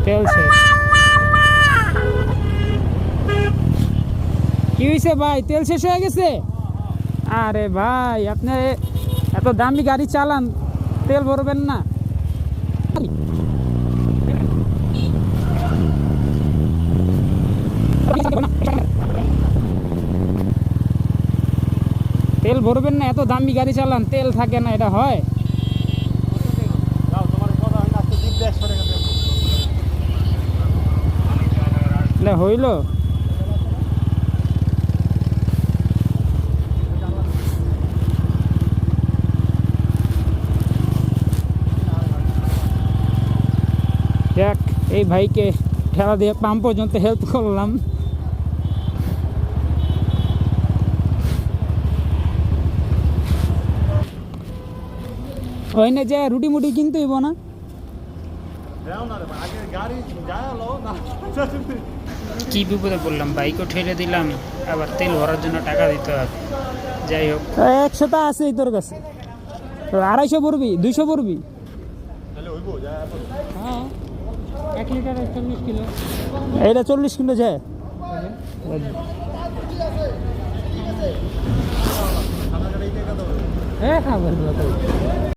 তেল শেষ। কি হয়েছে ভাই, তেল শেষ হয়ে গেছে? আরে ভাই, আপনি এত দামি গাড়ি চালান, তেল ভরবেন না? তেল ভরবেন না? এত দামি গাড়ি চালান, তেল থাকে না, এটা হয়? হইল। দেখ, এই ভাইকে ঠেলা দিয়ে পাম্প পর্যন্ত হেল্প করলাম। ওই না যে রুটি মুটি কিনতে হইব না? কি বিপদে বললাম, বাইকও ঠেলে দিলাম, আবার তেল ভরার জন্য টাকা দিতে হবে। যাই হোক, 100টা আছে তোর কাছে, 250 পড়বি, 200 পড়বি। হ্যাঁ, 1 লিটার 40 কিলো। এইটা 40 কিলো যায়। হ্যাঁ, খাবার